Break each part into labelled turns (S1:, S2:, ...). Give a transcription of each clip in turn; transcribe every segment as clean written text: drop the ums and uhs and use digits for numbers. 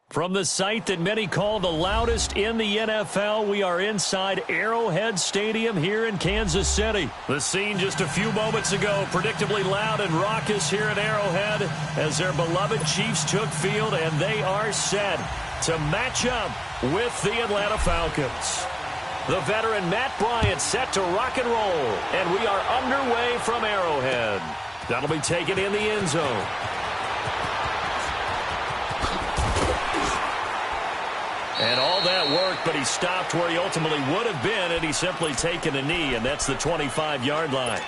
S1: From the site that many call the loudest in the NFL, we are inside Arrowhead Stadium here in Kansas City. The scene just a few moments ago, predictably loud and raucous here at Arrowhead as their beloved Chiefs took field, and they are set to match up with the Atlanta Falcons. The veteran Matt Bryant set to rock and roll, and we are underway from Arrowhead. That'll be taken in the end zone. And all that worked, but he stopped where he ultimately would have been had he simply taken a knee, and that's the 25-yard line.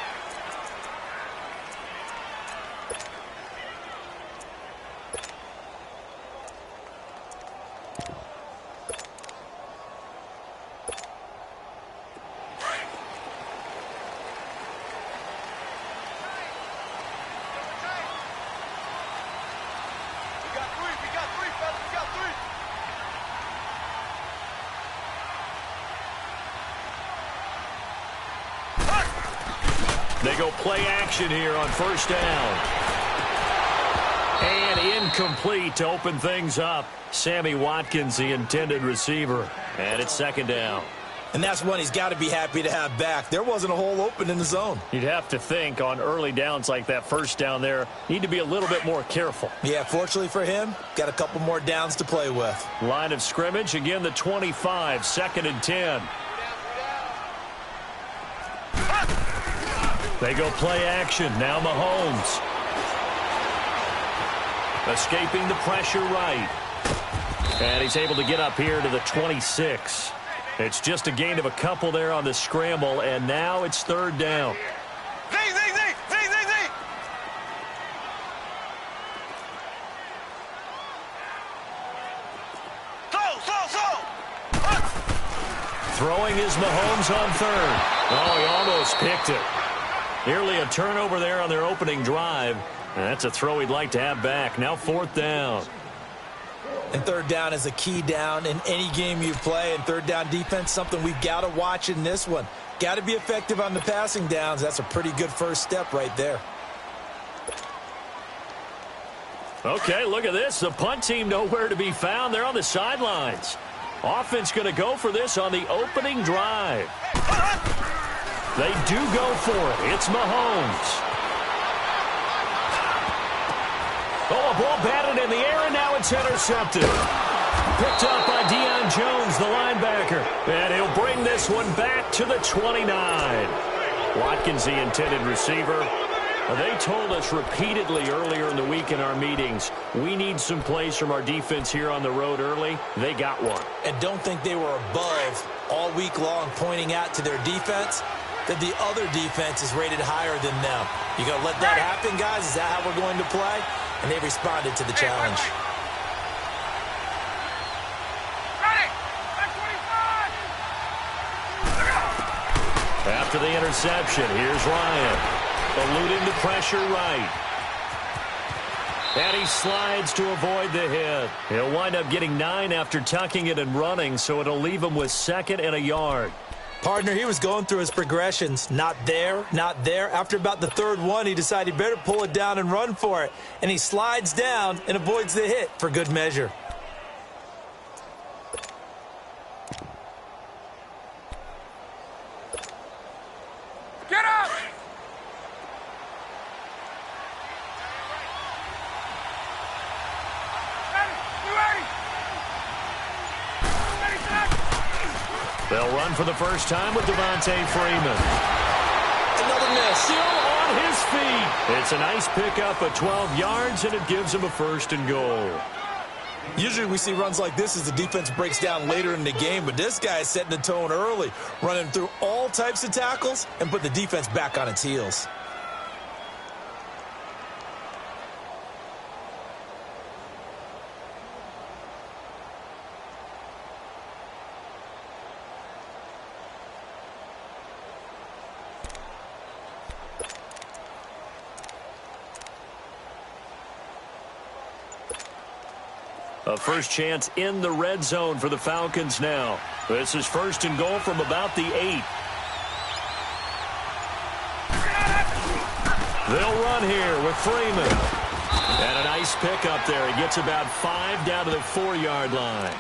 S1: They go play action here on first down. And incomplete to open things up. Sammy Watkins, the intended receiver. And it's second down.
S2: And that's one he's got to be happy to have back. There wasn't a hole open in the zone.
S1: You'd have to think on early downs like that first down there, need to be a little bit more careful.
S2: Yeah, fortunately for him, got a couple more downs to play with.
S1: Line of scrimmage, again the 25, second and 10. They go play action. Now Mahomes. Escaping the pressure right. And he's able to get up here to the 26. It's just a gain of a couple there on the scramble, and now it's third down. Throwing is Mahomes on third. Oh, he almost picked it. Nearly a turnover there on their opening drive. And that's a throw he'd like to have back. Now fourth down.
S2: And third down is a key down in any game you play. And third down defense, something we've got to watch in this one. Got to be effective on the passing downs. That's a pretty good first step right there.
S1: Okay, look at this. The punt team nowhere to be found. They're on the sidelines. Offense going to go for this on the opening drive. They do go for it. It's Mahomes. Oh, a ball batted in the air, and now it's intercepted. Picked up by Deion Jones, the linebacker. And he'll bring this one back to the 29. Watkins, the intended receiver. They told us repeatedly earlier in the week in our meetings, we need some plays from our defense here on the road early. They got one.
S2: And don't think they were above all week long pointing out to their defense that the other defense is rated higher than them. You going to let that happen, guys? Is that how we're going to play? And they responded to the challenge.
S1: After the interception, here's Ryan. Eluding the pressure right. And he slides to avoid the hit. He'll wind up getting 9 after tucking it and running, so it'll leave him with second and a yard.
S2: Partner, he was going through his progressions. Not there, not there. After about the third one, he decided he better pull it down and run for it. And he slides down and avoids the hit for good measure.
S3: Get up!
S1: They'll run for the first time with Devontae Freeman.
S2: Another miss.
S1: Still on his feet. It's a nice pickup of 12 yards, and it gives him a first and goal.
S2: Usually we see runs like this as the defense breaks down later in the game, but this guy is setting the tone early, running through all types of tackles and put the defense back on its heels.
S1: A first chance in the red zone for the Falcons now. This is first and goal from about the 8. They'll run here with Freeman. And a nice pickup there. He gets about 5 down to the 4-yard line.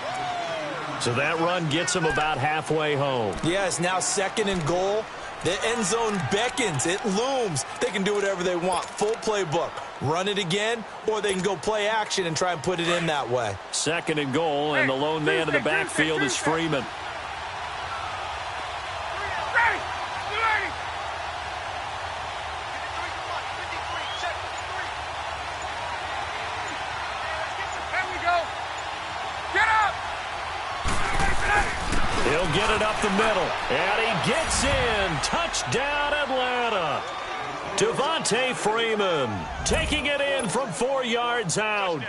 S1: So that run gets him about halfway home.
S2: Yeah, it's now 2nd and goal. The end zone beckons. It looms. They can do whatever they want. Full playbook. Run it again, or they can go play action and try and put it in that way.
S1: 2nd and goal, and the lone man in the backfield is Freeman. He'll get it up the middle, and he gets in. Touchdown, Atlanta. Devontae Freeman taking it in from 4 yards out.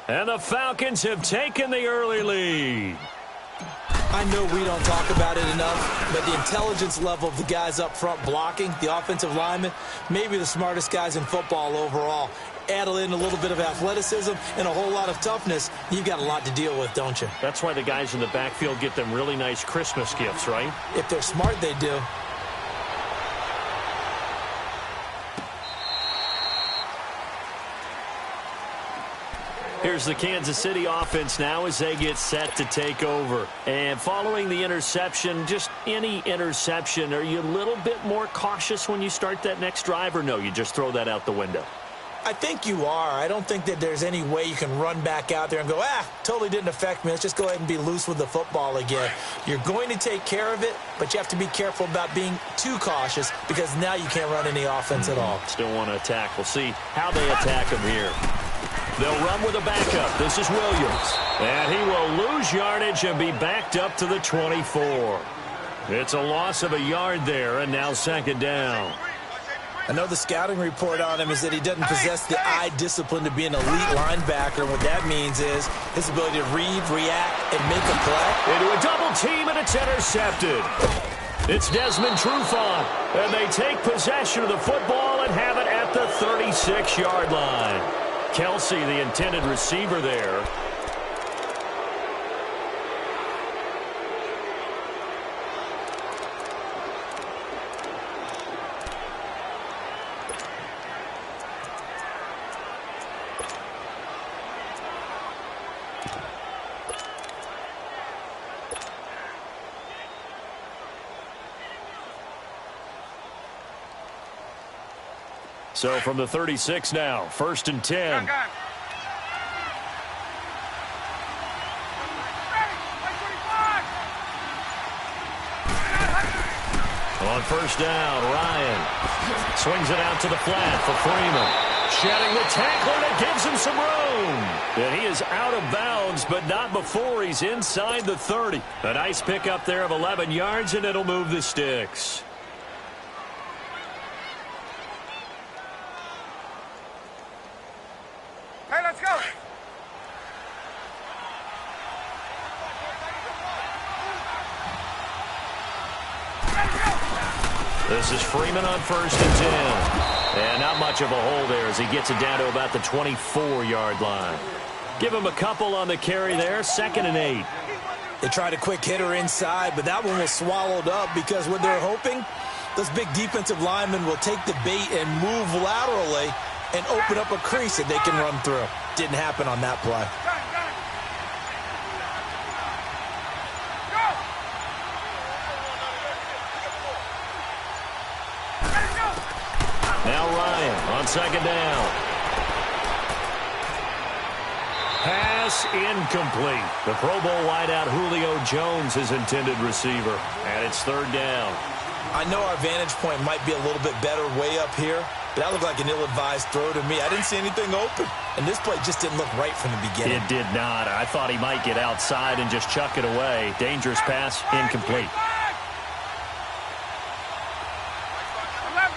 S1: And the Falcons have taken the early lead.
S2: I know we don't talk about it enough, but the intelligence level of the guys up front blocking, the offensive linemen, maybe the smartest guys in football overall. Add in a little bit of athleticism and a whole lot of toughness, you've got a lot to deal with, don't you?
S1: That's why the guys in the backfield get them really nice Christmas gifts, right?
S2: If they're smart, they do.
S1: Here's the Kansas City offense now as they get set to take over. And following the interception, just any interception, are you a little bit more cautious when you start that next drive, or no, you just throw that out the window?
S2: I think you are. I don't think that there's any way you can run back out there and go, totally didn't affect me. Let's just go ahead and be loose with the football again. You're going to take care of it, but you have to be careful about being too cautious because now you can't run any offense at all.
S1: Still want to attack. We'll see how they attack him here. They'll run with a backup. This is Williams. And he will lose yardage and be backed up to the 24. It's a loss of a yard there, and now 2nd down.
S2: I know the scouting report on him is that he doesn't possess the eye discipline to be an elite linebacker. And what that means is his ability to read, react, and make a play.
S1: Into a double team, and it's intercepted. It's Desmond Trufant, and they take possession of the football and have it at the 36-yard line. Kelsey, the intended receiver there. So from the 36 now, 1st and 10. On 1st down, Ryan swings it out to the flat for Freeman. Shedding the tackler that gives him some room. And he is out of bounds, but not before he's inside the 30. A nice pickup there of 11 yards, and it'll move the sticks.
S3: Hey, let's go.
S1: This is Freeman on 1st and 10. And not much of a hole there as he gets it down to about the 24-yard line. Give him a couple on the carry there, 2nd and 8.
S2: They tried a quick hitter inside, but that one was swallowed up because what they're hoping, those big defensive linemen will take the bait and move laterally and open up a crease that they can run through. Didn't happen on that play.
S1: Now Ryan on 2nd down. Pass incomplete. The Pro Bowl wideout Julio Jones is intended receiver. And it's 3rd down.
S2: I know our vantage point might be a little bit better way up here, but that looked like an ill-advised throw to me. I didn't see anything open. And this play just didn't look right from the beginning.
S1: It did not. I thought he might get outside and just chuck it away. Dangerous pass, incomplete.
S3: 11.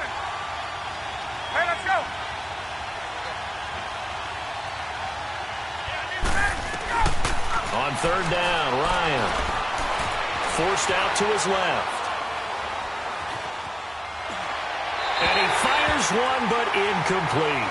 S3: Hey, let's go.
S1: On 3rd down, Ryan forced out to his left. And he fires one, but incomplete.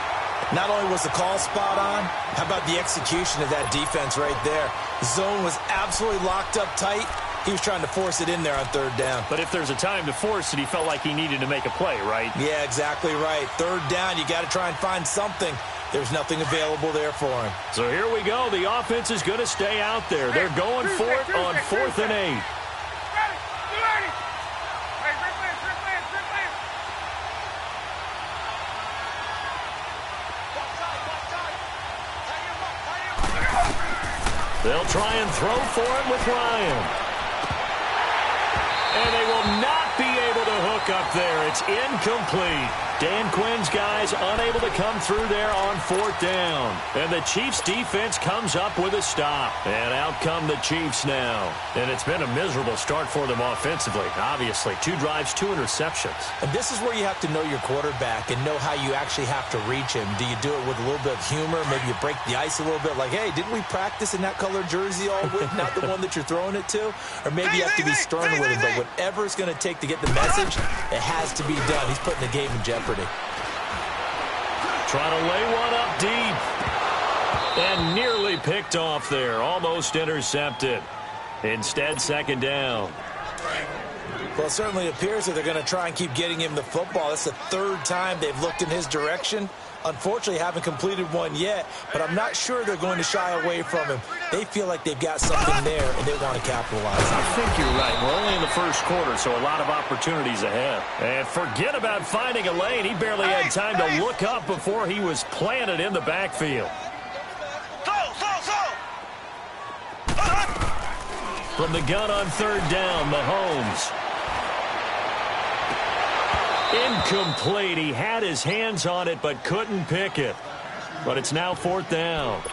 S2: Not only was the call spot on, how about the execution of that defense right there? The zone was absolutely locked up tight. He was trying to force it in there on 3rd down.
S1: But if there's a time to force it, he felt like he needed to make a play, right?
S2: Yeah, exactly right. 3rd down, you got to try and find something. There's nothing available there for him.
S1: So here we go. The offense is going to stay out there. They're going for it on 4th and 8. They'll try and throw for it with Ryan. And they will not be able to hook up there. It's incomplete. Dan Quinn's guys unable to come through there on 4th down. And the Chiefs defense comes up with a stop. And out come the Chiefs now. And it's been a miserable start for them offensively. Obviously, 2 drives, 2 interceptions.
S2: And this is where you have to know your quarterback and know how you actually have to reach him. Do you do it with a little bit of humor? Maybe you break the ice a little bit like, hey, didn't we practice in that color jersey all week? Not the one that you're throwing it to? Or maybe you have to be stern with him. But whatever it's going to take to get the message, it has to be done. He's putting the game in jeopardy.
S1: Trying to lay one up deep. And nearly picked off there. Almost intercepted. Instead, 2nd down.
S2: Well, it certainly appears that they're going to try and keep getting him the football. That's the 3rd time they've looked in his direction. Unfortunately, haven't completed one yet, but I'm not sure they're going to shy away from him. They feel like they've got something there, and they want to capitalize.
S1: I think you're right. We're only in the 1st quarter, so a lot of opportunities ahead. And forget about finding a lane. He barely had time to look up before he was planted in the backfield. From the gun on 3rd down, Mahomes. Incomplete. He had his hands on it but couldn't pick it. But it's now 4th down.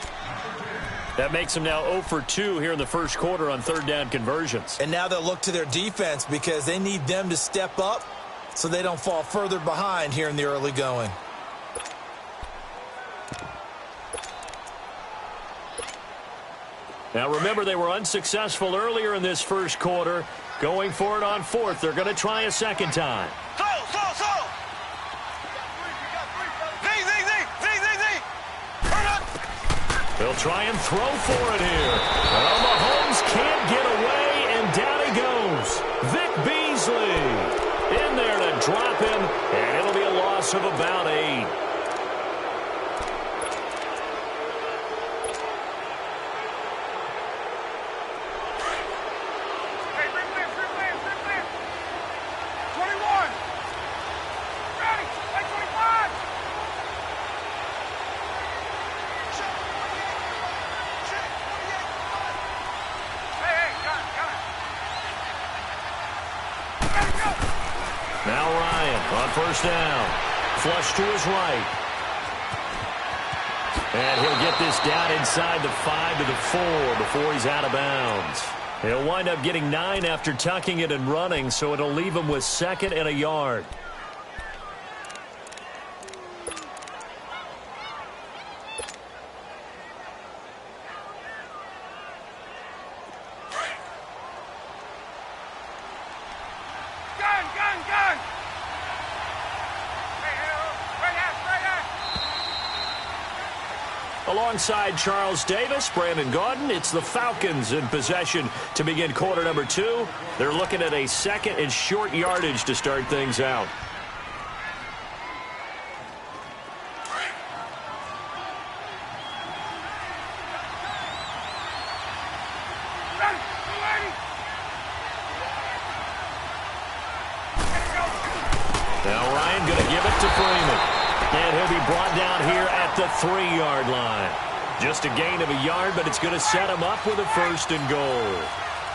S1: That makes him now 0 for 2 here in the 1st quarter on 3rd down conversions.
S2: And now they'll look to their defense because they need them to step up so they don't fall further behind here in the early going.
S1: Now remember, they were unsuccessful earlier in this 1st quarter. Going for it on 4th. They're going to try a 2nd time. They'll try and throw for it here. Well, Mahomes can't get away, and down he goes. Vic Beasley in there to drop him, and it'll be a loss of about 8. Now Ryan on 1st down. Flush to his right. And he'll get this down inside the 5 to the 4 before he's out of bounds. He'll wind up getting 9 after tucking it and running, so it'll leave him with 2nd and a yard. Alongside Charles Davis, Brandon Gaudin, it's the Falcons in possession to begin quarter number 2. They're looking at a 2nd and short yardage to start things out. Now Ryan going to give it to Freeman. And he'll be brought down here at the 3-yard line. Just a gain of a yard, but it's going to set him up with a 1st and goal.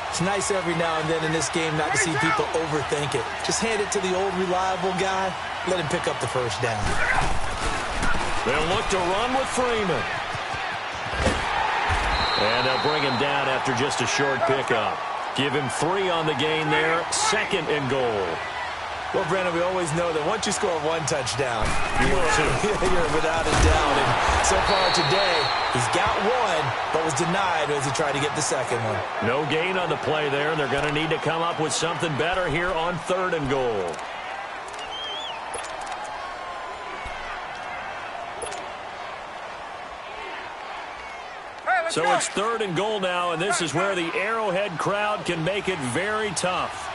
S2: It's nice every now and then in this game not to see people overthink it. Just hand it to the old reliable guy. Let him pick up the 1st down.
S1: They'll look to run with Freeman. And they'll bring him down after just a short pickup. Give him 3 on the gain there. 2nd and goal.
S2: Well, Brandon, we always know that once you score 1 touchdown,
S1: you will too.
S2: You're without a doubt. And so far today, he's got 1, but was denied as he tried to get the 2nd one.
S1: No gain on the play there, and they're going to need to come up with something better here on 3rd and goal. So it's 3rd and goal now, and this is where the Arrowhead crowd can make it very tough.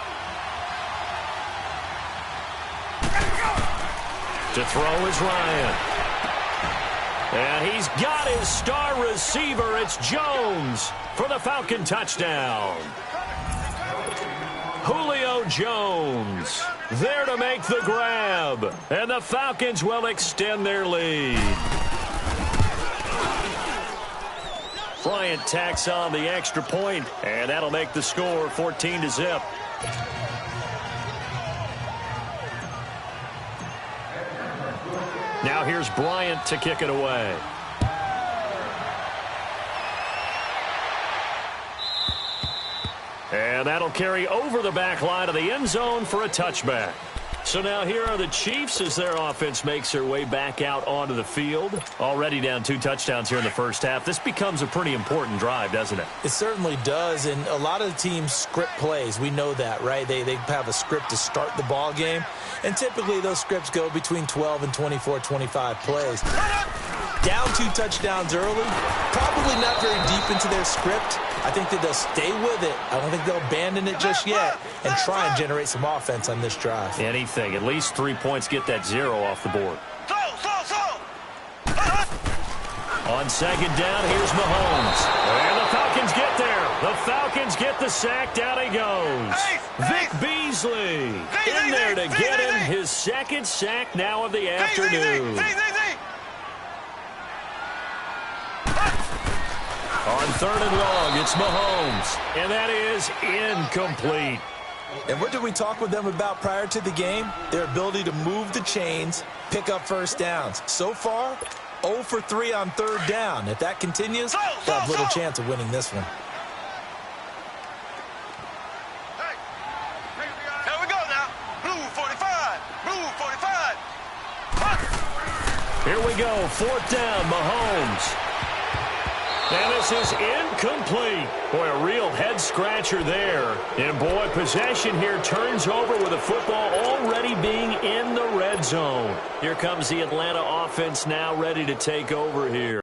S1: To throw is Ryan. And he's got his star receiver. It's Jones for the Falcon touchdown. Julio Jones there to make the grab. And the Falcons will extend their lead. Bryant tacks on the extra point, and that'll make the score 14-0. Now here's Bryant to kick it away. And that'll carry over the back line of the end zone for a touchback. So now here are the Chiefs as their offense makes their way back out onto the field. Already down 2 touchdowns here in the first half. This becomes a pretty important drive, doesn't it?
S2: It certainly does, and a lot of the teams script plays. We know that, right? They have a script to start the ball game, and typically those scripts go between 12 and 24, 25 plays. Down 2 touchdowns early, probably not very deep into their script. I think that they'll stay with it. I don't think they'll abandon it just yet and try and generate some offense on this drive.
S1: Anything. At least 3 points, get that 0 off the board. On second down, here's Mahomes. And the Falcons get there. The Falcons get the sack. Down he goes. Vic Beasley in there to get him his second sack now of the afternoon. On third and long, it's Mahomes. And that is incomplete.
S2: And what did we talk with them about prior to the game? Their ability to move the chains, pick up first downs. So far, 0 for 3 on third down. If that continues, they'll have little chance of winning this one.
S3: Here we go now. Blue 45. Blue 45.
S1: Here we go. Fourth down, Mahomes. And this is incomplete. Boy, a real head-scratcher there. And, boy, possession here turns over with the football already being in the red zone. Here comes the Atlanta offense now ready to take over here.